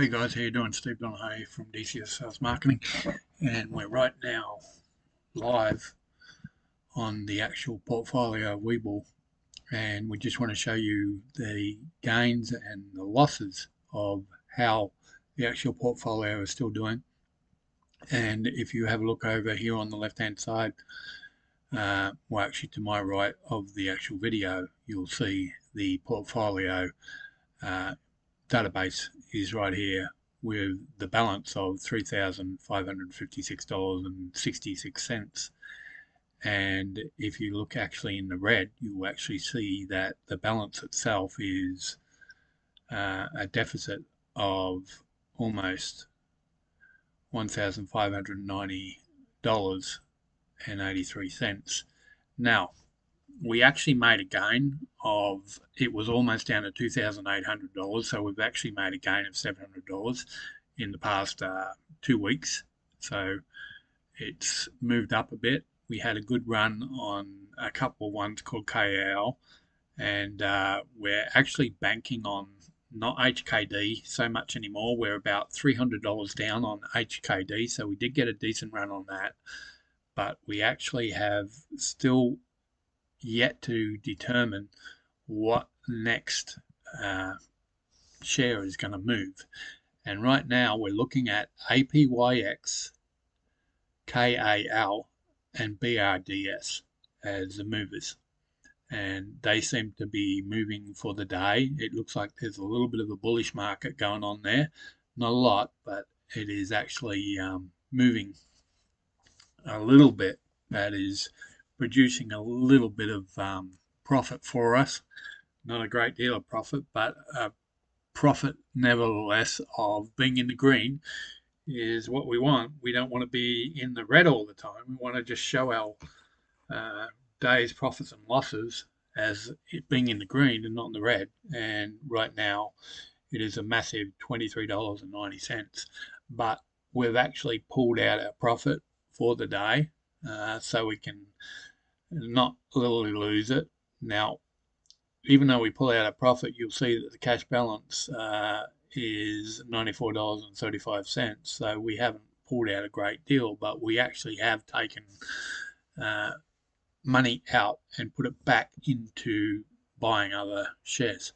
Hey guys, how you doing? Steve Donahue from DCS Sales Marketing, and we're right now live on the actual portfolio of Webull, and we just want to show you the gains and the losses of how the actual portfolio is still doing. And if you have a look over here on the left-hand side, well, actually to my right of the actual video, you'll see the portfolio database is right here with the balance of $3,556.66. And if you look actually in the red, you will actually see that the balance itself is a deficit of almost $1,590.83. Now, we actually made a gain of, it was almost down to $2,800, so we've actually made a gain of $700 in the past 2 weeks. So it's moved up a bit. We had a good run on a couple of ones called KL, and we're actually banking on not HKD so much anymore. We're about $300 down on HKD, so we did get a decent run on that, but we actually have still yet to determine what next share is going to move. And right now we're looking at APYX, KAL, and BRDS as the movers. And they seem to be moving for the day. It looks like there's a little bit of a bullish market going on there. Not a lot, but it is actually moving a little bit. That is producing a little bit of profit for us. Not a great deal of profit, but a profit nevertheless of being in the green is what we want. We don't want to be in the red all the time. We want to just show our day's profits and losses as it being in the green and not in the red. And right now it is a massive $23.90. But we've actually pulled out our profit for the day, so we can not literally lose it. Now, even though we pull out a profit, you'll see that the cash balance is $94.35. So we haven't pulled out a great deal, but we actually have taken money out and put it back into buying other shares.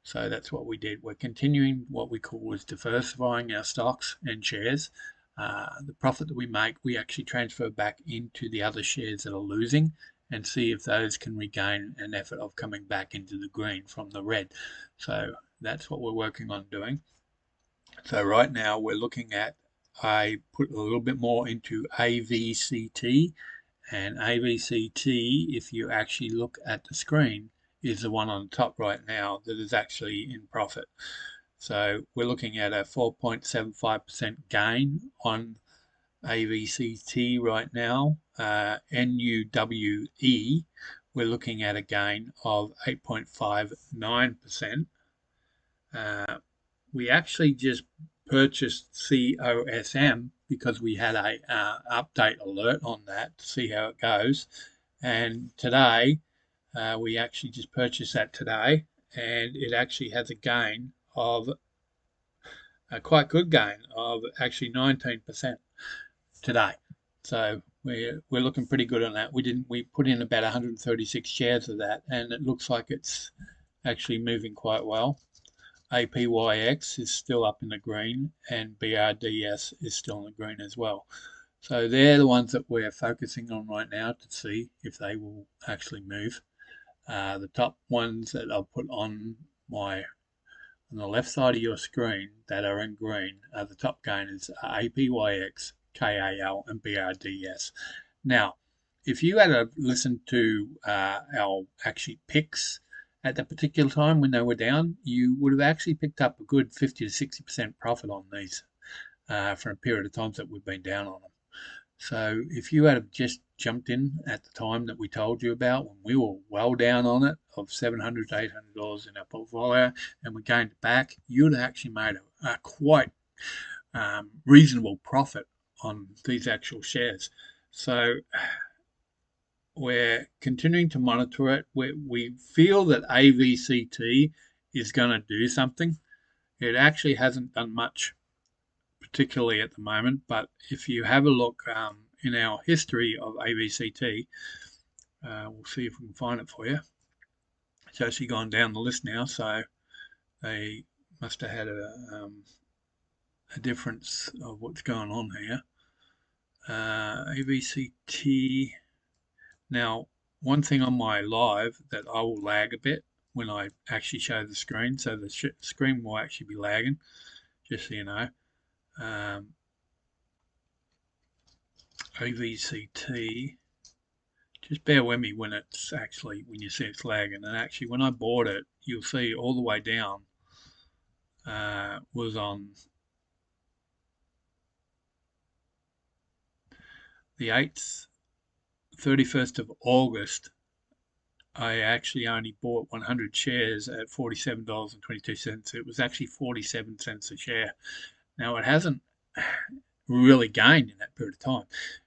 So that's what we did. We're continuing what we call is diversifying our stocks and shares. The profit that we make, we actually transfer back into the other shares that are losing and see if those can regain an effort of coming back into the green from the red. So that's what we're working on doing. So right now we're looking at, I put a little bit more into AVCT, and AVCT, if you actually look at the screen, is the one on the top right now that is actually in profit. So we're looking at a 4.75% gain on AVCT right now. NUWE, we're looking at a gain of 8.59%. We actually just purchased COSM because we had a update alert on that to see how it goes. And today, we actually just purchased that today, and it actually has a gain of a quite good gain of actually 19% today. So we're looking pretty good on that. We put in about 136 shares of that, and it looks like it's actually moving quite well. APYX is still up in the green, and BRDS is still in the green as well. So they're the ones that we're focusing on right now to see if they will actually move. The top ones that I'll put on the left side of your screen that are in green are the top gainers, APYX, KAL, and BRDS. Now, if you had listened to our actually picks at that particular time when they were down, you would have actually picked up a good 50 to 60% profit on these for a period of times that we've been down on them. So if you had just jumped in at the time that we told you about when we were well down on it of $700 to $800 in our portfolio and we gained it back, you'd have actually made a quite reasonable profit on these actual shares. So we're continuing to monitor it. We feel that AVCT is going to do something. It actually hasn't done much, particularly at the moment, but if you have a look in our history of AVCT, we'll see if we can find it for you. It's actually gone down the list now, so they must have had a difference of what's going on here. AVCT. Now, one thing on my live that I will lag a bit when I actually show the screen, so the screen will actually be lagging, just so you know. AVCT, just bear with me when it's actually, when you see it's lagging. And actually, when I bought it, you'll see all the way down was on the 8th, 31st of August. I actually only bought 100 shares at $47.22. It was actually 47 cents a share. Now, it hasn't really gained in that period of time.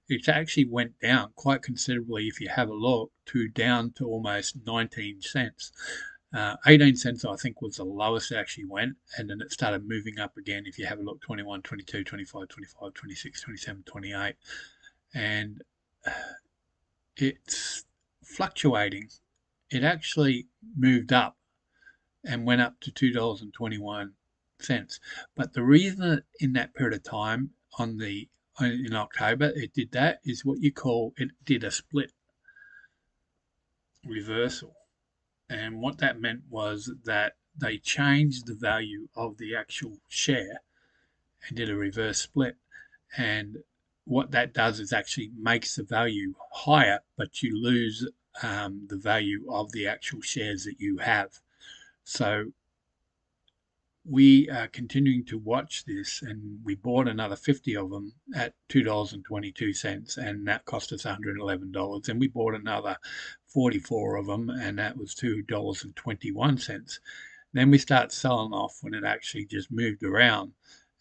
It actually went down quite considerably if you have a look, down to almost 19 cents. 18 cents, I think, was the lowest it actually went, and then it started moving up again. If you have a look, 21, 22, 25, 25, 26, 27, 28, and it's fluctuating. It actually moved up and went up to $2.21. But the reason in that period of time in October it did that is what you call, it did a split reversal. And what that meant was that they changed the value of the actual share and did a reverse split. And what that does is actually makes the value higher, but you lose the value of the actual shares that you have. So we are continuing to watch this, and we bought another 50 of them at $2.22, and that cost us $111. And we bought another 44 of them, and that was $2.21. Then we start selling off when it actually just moved around,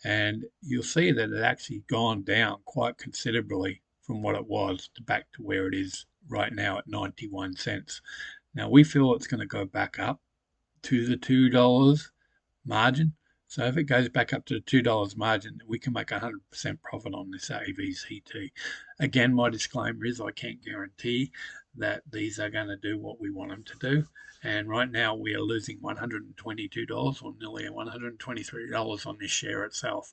and you'll see that it actually gone down quite considerably from what it was to back to where it is right now at 91 cents. Now we feel it's going to go back up to the $2 margin. So if it goes back up to the $2 margin, we can make 100% profit on this AVCT. Again, my disclaimer is I can't guarantee that these are going to do what we want them to do. And right now we are losing $122 or nearly $123 on this share itself.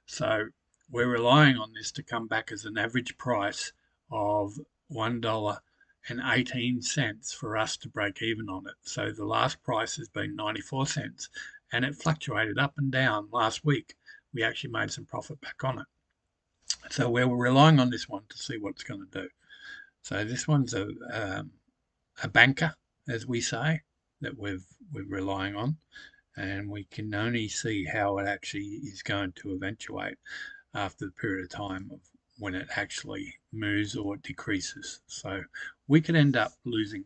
So we're relying on this to come back as an average price of $1.18 for us to break even on it. So the last price has been 94 cents, and it fluctuated up and down. Last week we actually made some profit back on it. So we're relying on this one to see what it's going to do. So this one's a banker, as we say, that we're relying on, and we can only see how it actually is going to eventuate after the period of time of when it actually moves or decreases. So we could end up losing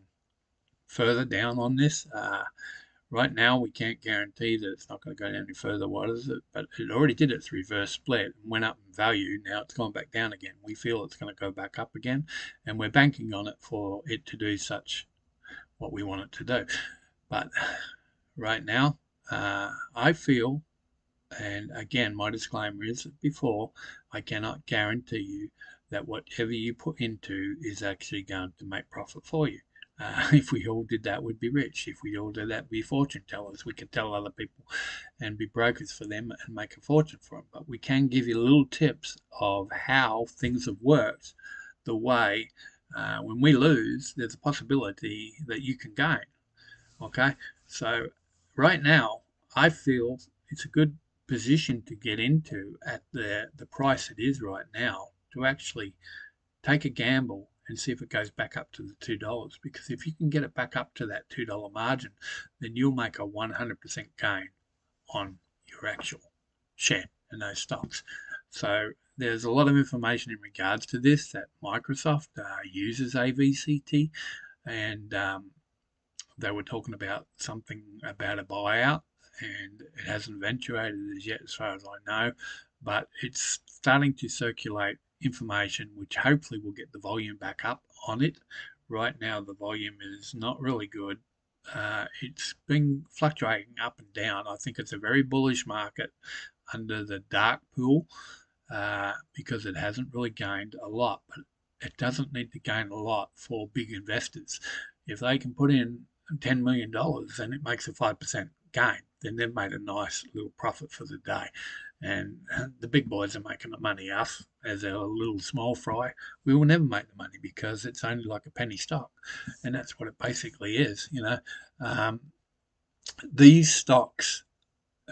further down on this. Right now, we can't guarantee that it's not going to go down any further. What is it? But it already did its reverse split and went up in value. Now it's gone back down again. We feel it's going to go back up again, and we're banking on it for it to do such what we want it to do. But right now, I feel, and again, my disclaimer is that before, I cannot guarantee you that whatever you put into is actually going to make profit for you. If we all did that, we'd be rich. If we all did that, we'd be fortune tellers. We could tell other people and be brokers for them and make a fortune for them. But we can give you little tips of how things have worked the way when we lose, there's a possibility that you can gain. Okay, so right now, I feel it's a good position to get into at the price it is right now to actually take a gamble and see if it goes back up to the $2. Because if you can get it back up to that $2 margin, then you'll make a 100% gain on your actual share in those stocks. So there's a lot of information in regards to this that Microsoft uses AVCT, and they were talking about something about a buyout, and it hasn't eventuated as yet as far as I know, but it's starting to circulate information which hopefully will get the volume back up on it. Right now the volume is not really good, it's been fluctuating up and down. I think it's a very bullish market under the dark pool because it hasn't really gained a lot, but it doesn't need to gain a lot for big investors. If they can put in $10 million and it makes a 5% gain, then they've made a nice little profit for the day. And the big boys are making the money. Us, as a little small fry, we will never make the money because it's only like a penny stock. And that's what it basically is, you know. Um, these stocks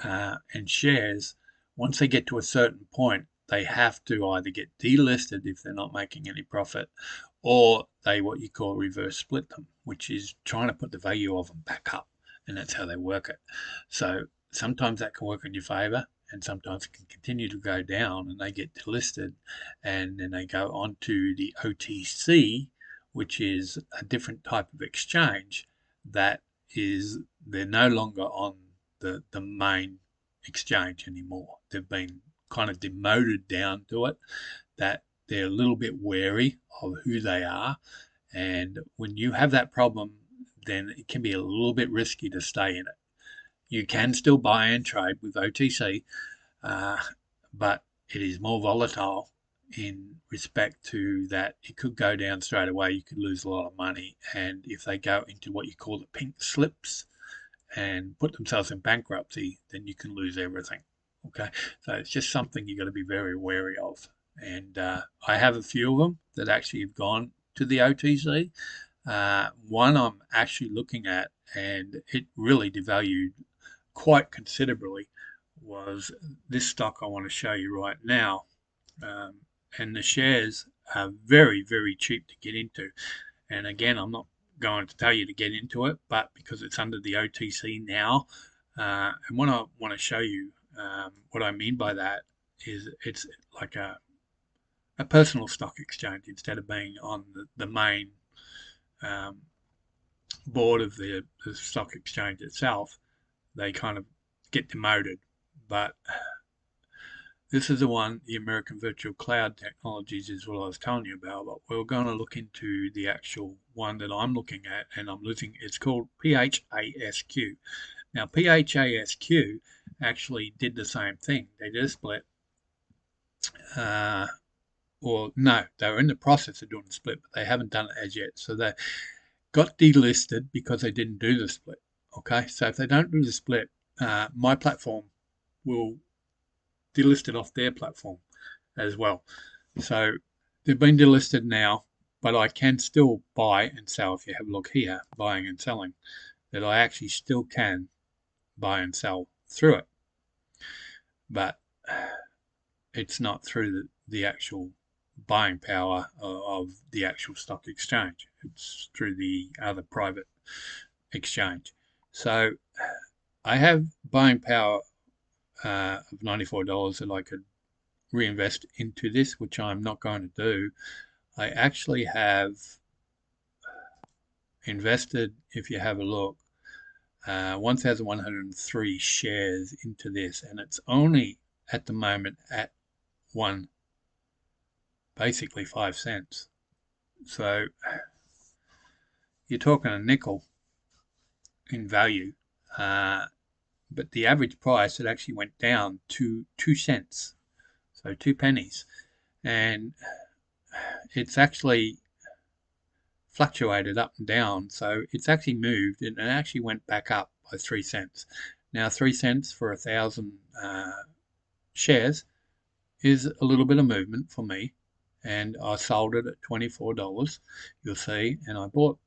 and shares, once they get to a certain point, they have to either get delisted if they're not making any profit, or they what you call reverse split them, which is trying to put the value of them back up, and that's how they work it. So sometimes that can work in your favor, and sometimes it can continue to go down, and they get delisted, and then they go on to the OTC, which is a different type of exchange that is they're no longer on the main exchange anymore. They've been kind of demoted down to it, that they're a little bit wary of who they are. And when you have that problem, then it can be a little bit risky to stay in it. You can still buy and trade with OTC, uh, but it is more volatile in respect to that it could go down straight away. You could lose a lot of money. And if they go into what you call the pink slips, and put themselves in bankruptcy, then you can lose everything. Okay, so it's just something you got to be very wary of. And I have a few of them that actually have gone to the OTC. One I'm actually looking at, and it really devalued quite considerably, was this stock I want to show you right now. Um, and the shares are very, very cheap to get into. And again, I'm not going to tell you to get into it, but because it's under the OTC now, and what I want to show you, what I mean by that is it's like a personal stock exchange instead of being on the main um, board of the stock exchange itself. They kind of get demoted. But this is the one, the American Virtual Cloud Technologies is what I was telling you about, but we're going to look into the actual one that I'm looking at, and I'm losing, it's called PHASQ. Now, PHASQ actually did the same thing. They did a split, or no, they were in the process of doing the split, but they haven't done it as yet. So they got delisted because they didn't do the split. Okay, so if they don't do the split, my platform will delist it off their platform as well. So they've been delisted now, but I can still buy and sell. If you have a look here, buying and selling, that I actually still can buy and sell through it. But it's not through the actual buying power of the actual stock exchange. It's through the other private exchange. So I have buying power of $94 that I could reinvest into this, which I'm not going to do. I actually have invested, if you have a look, 1,103 shares into this, and it's only at the moment at basically 5 cents. So you're talking a nickel in value, but the average price, it actually went down to 2 cents, so 2 pennies, and it's actually fluctuated up and down. So it's actually moved, and it actually went back up by 3 cents. Now 3 cents for 1,000 shares is a little bit of movement for me, and I sold it at $24, you'll see, and I bought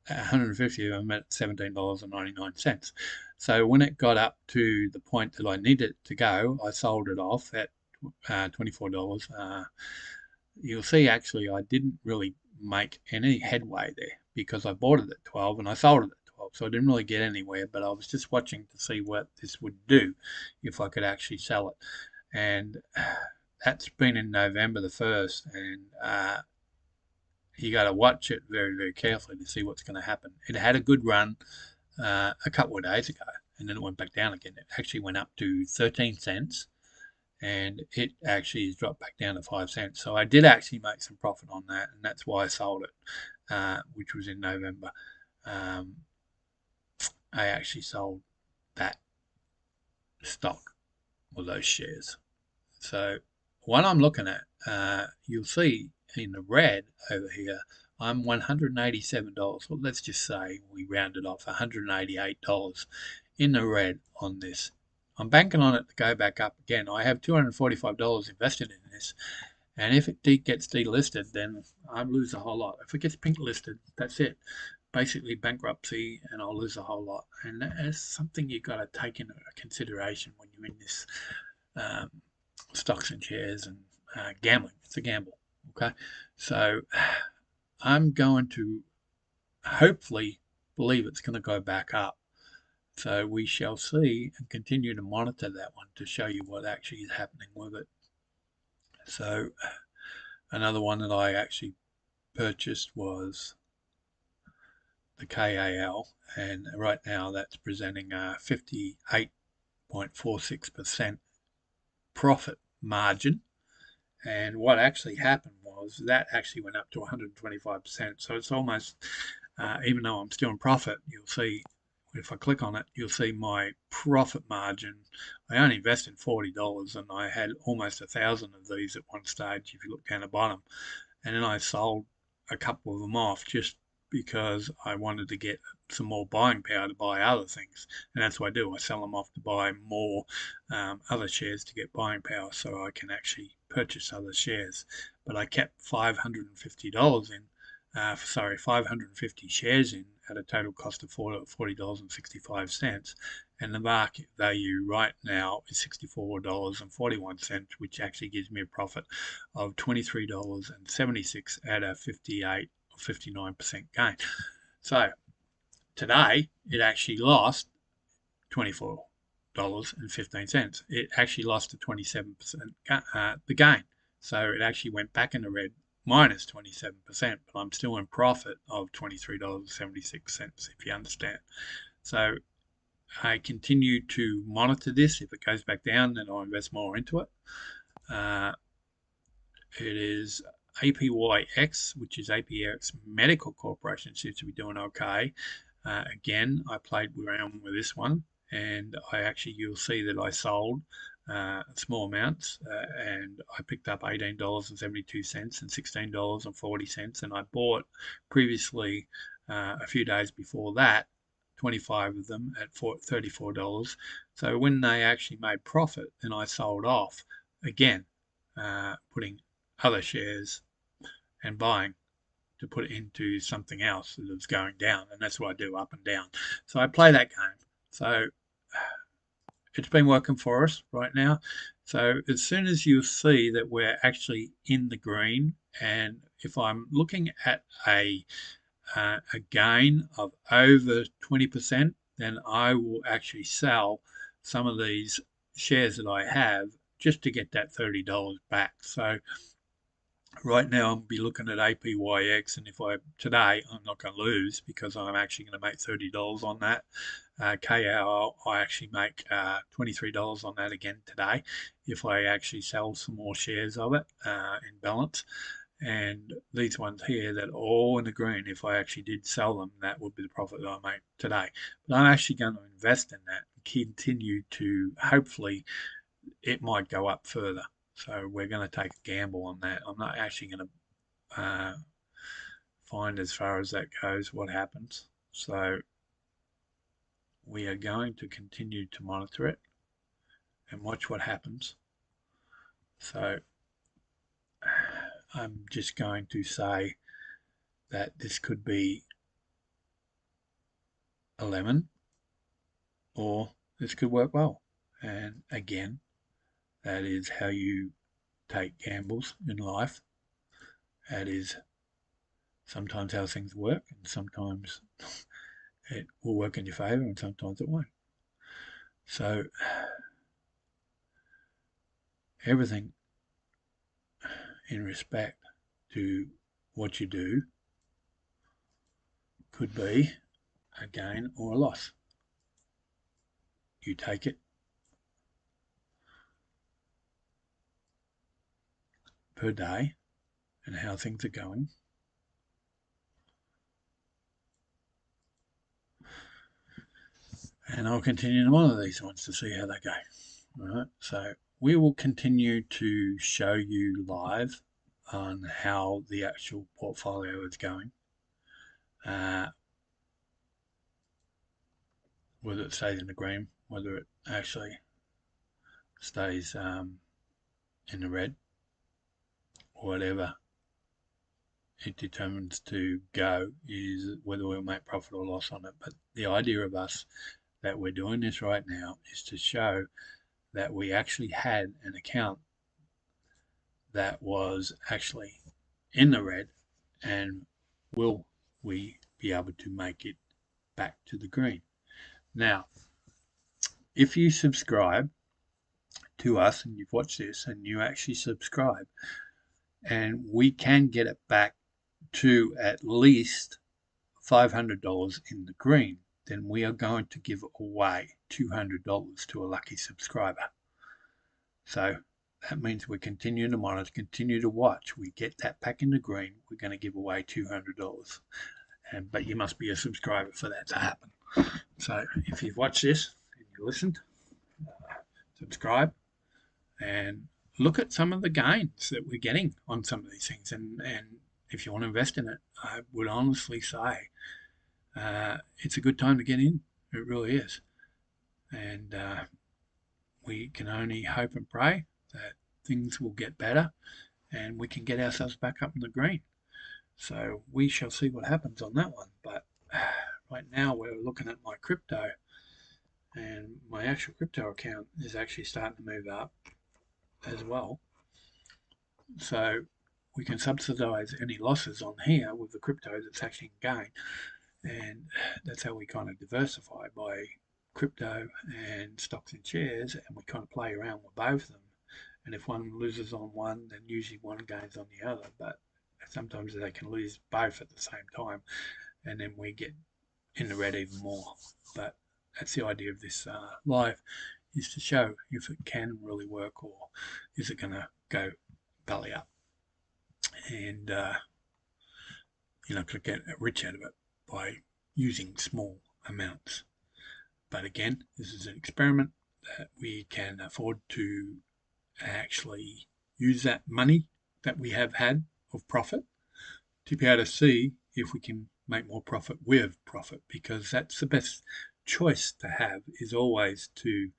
150 of them at $17.99. So when it got up to the point that I needed it to go, I sold it off at $24. You'll see actually I didn't really make any headway there because I bought it at 12 and I sold it at 12. So I didn't really get anywhere, but I was just watching to see what this would do if I could actually sell it. And that's been in November the 1st, and you got to watch it very, very carefully to see what's going to happen. It had a good run a couple of days ago, and then it went back down again. It actually went up to 13 cents, and it actually has dropped back down to 5 cents. So I did actually make some profit on that, and that's why I sold it, which was in November. I actually sold that stock or those shares. So what I'm looking at, you'll see in the red over here, I'm $187. Well, let's just say we rounded off $188 in the red on this. I'm banking on it to go back up again. I have $245 invested in this, and if it gets delisted, then I lose a whole lot. If it gets pink listed, that's it. Basically bankruptcy, and I'll lose a whole lot. And that's something you've got to take into consideration when you're in this um, stocks and shares and gambling. It's a gamble. Okay, so I'm going to hopefully believe it's going to go back up. So we shall see and continue to monitor that one to show you what actually is happening with it. So another one that I actually purchased was the KAL, and right now that's presenting a 58.46% profit margin. And what actually happened was that actually went up to 125%. So it's almost, even though I'm still in profit, you'll see if I click on it, you'll see my profit margin. I only invested $40 and I had almost 1,000 of these at one stage, if you look down the bottom. And then I sold a couple of them off just because I wanted to get some more buying power to buy other things. And that's what I do. I sell them off to buy more other shares to get buying power so I can actually purchase other shares. But I kept $550 in, 550 shares in at a total cost of $40.65. And the market value right now is $64.41, which actually gives me a profit of $23.76 at a 58 or 59% gain. So today it actually lost $24.15. It actually lost to 27% the gain. So it actually went back in the red minus 27%, but I'm still in profit of $23.76, if you understand. So I continue to monitor this. If it goes back down, then I'll invest more into it. It is APYX, which is APX Medical Corporation, seems to be doing okay. Again, I played around with this one, and you'll see that I sold small amounts, and I picked up $18.72 and $16.40, and I bought previously a few days before that 25 of them at $34. So when they actually made profit, then I sold off again, putting other shares and buying to put it into something else that is going down, and that's what I do, up and down. So I play that game. So it's been working for us right now. So as soon as you see that we're actually in the green, and if I'm looking at a gain of over 20%, then I will actually sell some of these shares that I have just to get that $30 back. So right now I'll be looking at APYX, and if today I'm not going to lose because I'm actually going to make $30 on that. KL, I actually make $23 on that again today if I actually sell some more shares of it in balance. And these ones here that are all in the green, if I actually did sell them, that would be the profit that I make today. But I'm actually going to invest in that and continue to, hopefully it might go up further. So we're going to take a gamble on that. I'm not actually going to find, as far as that goes, what happens. So we are going to continue to monitor it and watch what happens. So I'm just going to say that this could be a lemon, or this could work well. And again, that is how you take gambles in life. That is sometimes how things work, and sometimes it will work in your favor, and sometimes it won't. So everything in respect to what you do could be a gain or a loss. You take it per day and how things are going. And I'll continue to monitor these ones to see how they go. All right, so we will continue to show you live on how the actual portfolio is going, whether it stays in the green, whether it actually stays in the red, or whatever it determines to go is whether we'll make profit or loss on it. But the idea of us that we're doing this right now is to show that we actually had an account that was actually in the red, and will we be able to make it back to the green? Now, if you subscribe to us and you've watched this and you actually subscribe, and we can get it back to at least $500 in the green, then we are going to give away $200 to a lucky subscriber. So that means we continue to monitor, continue to watch. We get that back in the green, we're going to give away $200. But you must be a subscriber for that to happen. So if you've watched this and you listened, subscribe and look at some of the gains that we're getting on some of these things. And if you want to invest in it, I would honestly say it's a good time to get in. It really is. And we can only hope and pray that things will get better and we can get ourselves back up in the green. So we shall see what happens on that one. But right now we're looking at my crypto, and my actual crypto account is actually starting to move up as well. So we can subsidize any losses on here with the crypto that's actually in gain. And that's how we kind of diversify, by crypto and stocks and shares, and we kind of play around with both of them. And if one loses on one, then usually one gains on the other. But sometimes they can lose both at the same time, and then we get in the red even more. But that's the idea of this live, is to show if it can really work, or is it going to go belly up. And you're not going to get rich out of it by using small amounts. But again, this is an experiment that we can afford to actually use that money that we have had of profit to be able to see if we can make more profit with profit, because that's the best choice to have, is always to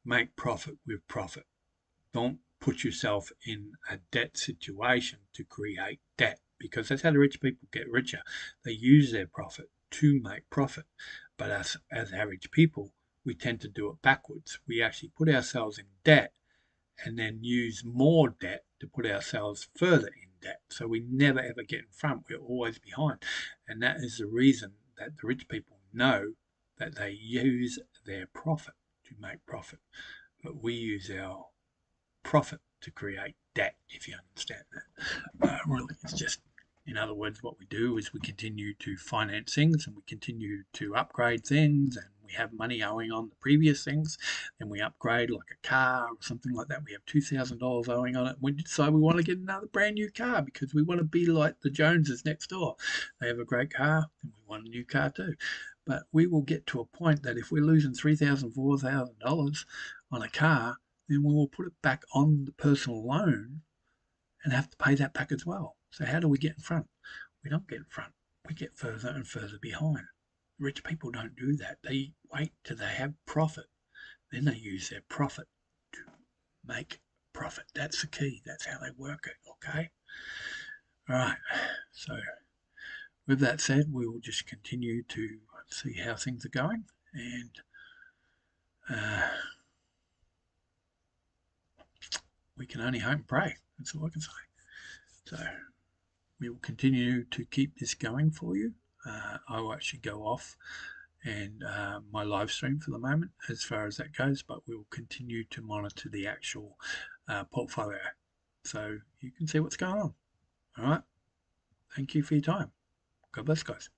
make profit with profit. Don't put yourself in a debt situation to create debt, because that's how the rich people get richer. They use their profit to make profit. But us as average people, we tend to do it backwards. We actually put ourselves in debt and then use more debt to put ourselves further in debt. So we never ever get in front. We're always behind. And that is the reason that the rich people know that they use their profit to make profit. But we use our profit to create debt, if you understand that. Really, it's just, in other words, what we do is we continue to finance things, and we continue to upgrade things, and we have money owing on the previous things. Then we upgrade, like a car or something like that. We have $2,000 owing on it. We decide we want to get another brand new car because we want to be like the Joneses next door. They have a great car, and we want a new car too. But we will get to a point that if we're losing $3,000, $4,000 on a car, then we will put it back on the personal loan and have to pay that back as well. So how do we get in front? We don't get in front. We get further and further behind. Rich people don't do that. They wait till they have profit. Then they use their profit to make profit. That's the key. That's how they work it, okay? All right. So with that said, we will just continue to see how things are going, and we can only hope and pray. That's all I can say. So we will continue to keep this going for you. I will actually go off and my live stream for the moment as far as that goes, but we will continue to monitor the actual portfolio so you can see what's going on. All right. Thank you for your time. God bless, guys.